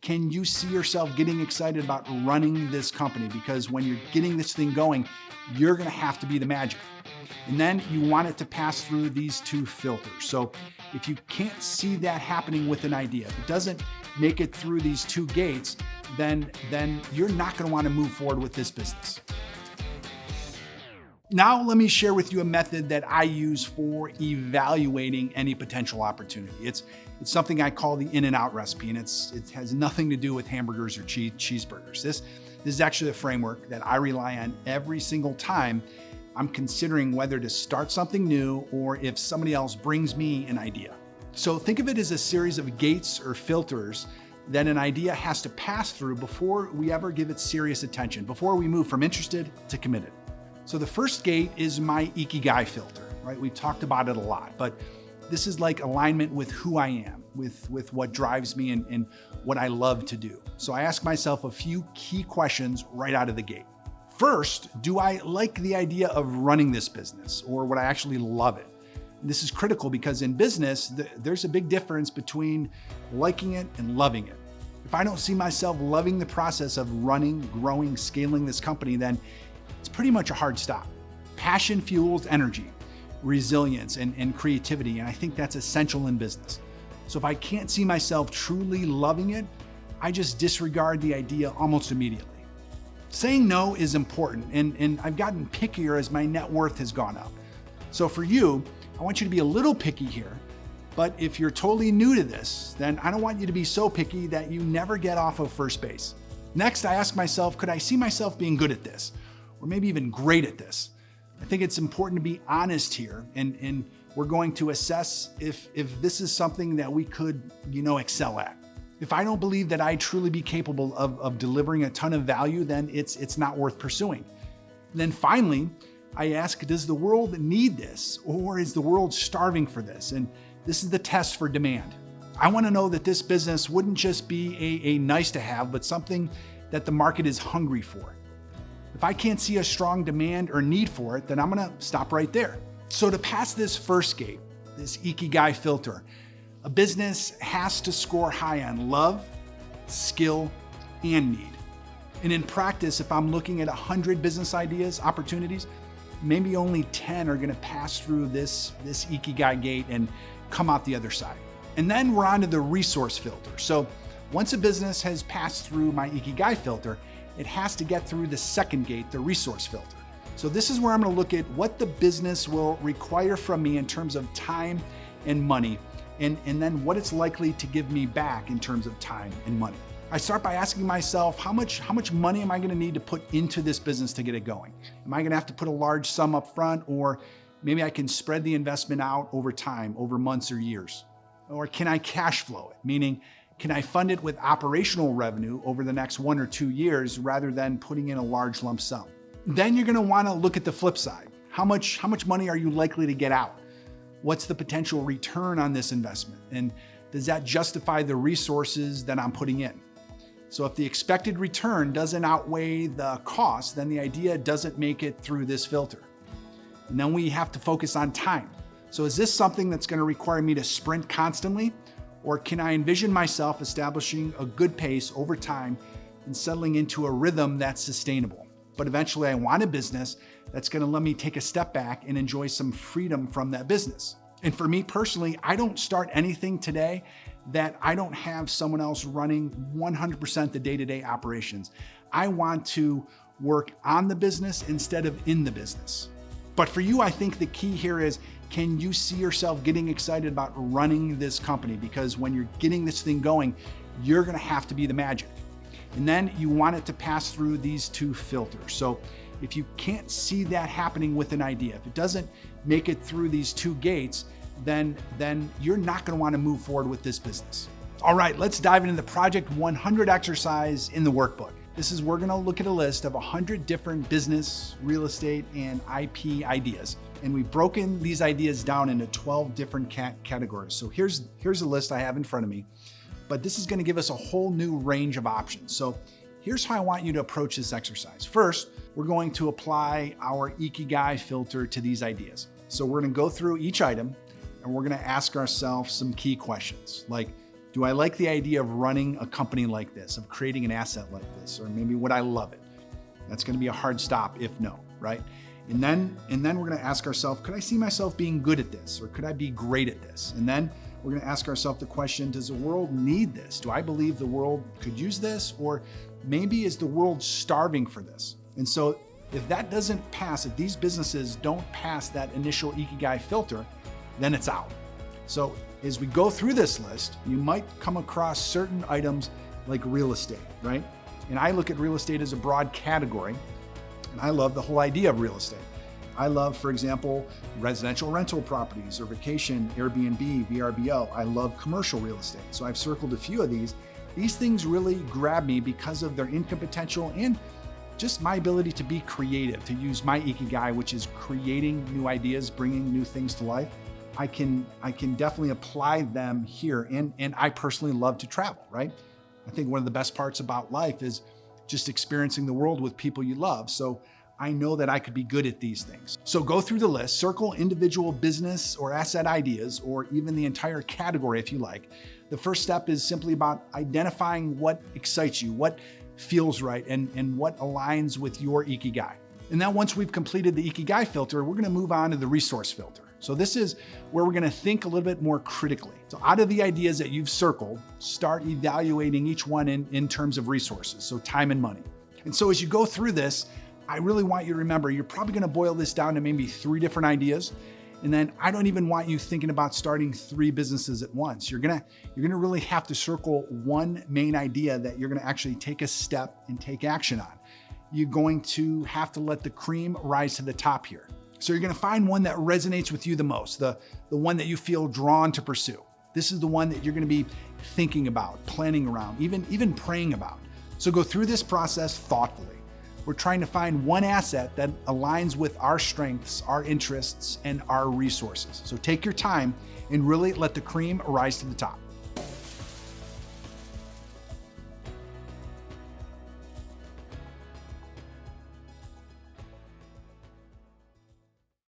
can you see yourself getting excited about running this company? Because when you're getting this thing going, you're gonna have to be the magic. And then you want it to pass through these two filters. So if you can't see that happening with an idea, if it doesn't make it through these two gates, then you're not gonna wanna move forward with this business. Now, let me share with you a method that I use for evaluating any potential opportunity. It's something I call the in and out recipe, and it has nothing to do with hamburgers or cheeseburgers. This is actually a framework that I rely on every single time I'm considering whether to start something new or if somebody else brings me an idea. So think of it as a series of gates or filters that an idea has to pass through before we ever give it serious attention, before we move from interested to committed. So the first gate is my Ikigai filter, right? We've talked about it a lot, but this is like alignment with who I am, with what drives me and what I love to do. So I ask myself a few key questions right out of the gate. First, do I like the idea of running this business, or would I actually love it? And this is critical because in business, there's a big difference between liking it and loving it. If I don't see myself loving the process of running, growing, scaling this company, then it's pretty much a hard stop. Passion fuels energy, resilience, and creativity, and I think that's essential in business. So if I can't see myself truly loving it, I just disregard the idea almost immediately. Saying no is important, and I've gotten pickier as my net worth has gone up. So for you, I want you to be a little picky here, but if you're totally new to this, then I don't want you to be so picky that you never get off of first base. Next, I ask myself, could I see myself being good at this? Or maybe even great at this? I think it's important to be honest here, and we're going to assess if this is something that we could, excel at. If I don't believe that I truly be capable of delivering a ton of value, then it's not worth pursuing. And then finally, I ask, does the world need this, or is the world starving for this? And this is the test for demand. I want to know that this business wouldn't just be a nice to have, but something that the market is hungry for. If I can't see a strong demand or need for it, then I'm gonna stop right there. So to pass this first gate, this Ikigai filter, a business has to score high on love, skill, and need. And in practice, if I'm looking at 100 business ideas, opportunities, maybe only 10 are gonna pass through this Ikigai gate and come out the other side. And then we're on to the resource filter. So once a business has passed through my Ikigai filter, it has to get through the second gate, the resource filter. So this is where I'm gonna look at what the business will require from me in terms of time and money, and then what it's likely to give me back in terms of time and money. I start by asking myself, how much money am I gonna need to put into this business to get it going? Am I gonna have to put a large sum up front, or maybe I can spread the investment out over time, over months or years? Or can I cash flow it? Meaning, can I fund it with operational revenue over the next 1 or 2 years rather than putting in a large lump sum? Then you're gonna wanna look at the flip side. How much money are you likely to get out? What's the potential return on this investment? And does that justify the resources that I'm putting in? So if the expected return doesn't outweigh the cost, then the idea doesn't make it through this filter. And then we have to focus on time. So is this something that's gonna require me to sprint constantly? Or can I envision myself establishing a good pace over time and settling into a rhythm that's sustainable? But eventually I want a business that's gonna let me take a step back and enjoy some freedom from that business. And for me personally, I don't start anything today that I don't have someone else running 100% the day-to-day operations. I want to work on the business instead of in the business. But for you, I think the key here is, can you see yourself getting excited about running this company? Because when you're getting this thing going, you're gonna have to be the magic. And then you want it to pass through these two filters. So if you can't see that happening with an idea, if it doesn't make it through these two gates, then you're not gonna wanna move forward with this business. All right, let's dive into the Project 100 exercise in the workbook. We're gonna look at a list of 100 different business, real estate, and IP ideas. And we've broken these ideas down into 12 different categories. So here's a list I have in front of me, but this is gonna give us a whole new range of options. So here's how I want you to approach this exercise. First, we're going to apply our Ikigai filter to these ideas. So we're gonna go through each item and we're gonna ask ourselves some key questions like, Do I like the idea of running a company like this, of creating an asset like this, or maybe would I love it? That's going to be a hard stop if no, right? And then we're going to ask ourselves, could I see myself being good at this, or could I be great at this? And then we're going to ask ourselves the question, does the world need this? Do I believe the world could use this? Or maybe is the world starving for this? And so if that doesn't pass, if these businesses don't pass that initial Ikigai filter, then it's out. So as we go through this list, you might come across certain items like real estate, right? And I look at real estate as a broad category, and I love the whole idea of real estate. I love, for example, residential rental properties or vacation, Airbnb, VRBO. I love commercial real estate. So I've circled a few of these. These things really grab me because of their income potential and just my ability to be creative, to use my Ikigai, which is creating new ideas, bringing new things to life. I can definitely apply them here. And I personally love to travel, right? I think one of the best parts about life is just experiencing the world with people you love. So I know that I could be good at these things. So go through the list, circle individual business or asset ideas, or even the entire category if you like. The first step is simply about identifying what excites you, what feels right, and what aligns with your Ikigai. And then once we've completed the Ikigai filter, we're gonna move on to the resource filter. So this is where we're gonna think a little bit more critically. So out of the ideas that you've circled, start evaluating each one in terms of resources, so time and money. And so as you go through this, I really want you to remember, you're probably gonna boil this down to maybe 3 different ideas. And then I don't even want you thinking about starting 3 businesses at once. You're gonna really have to circle one main idea that you're gonna actually take a step and take action on. You're going to have to let the cream rise to the top here. So you're gonna find one that resonates with you the most, the one that you feel drawn to pursue. This is the one that you're gonna be thinking about, planning around, even praying about. So go through this process thoughtfully. We're trying to find one asset that aligns with our strengths, our interests, and our resources. So take your time and really let the cream rise to the top.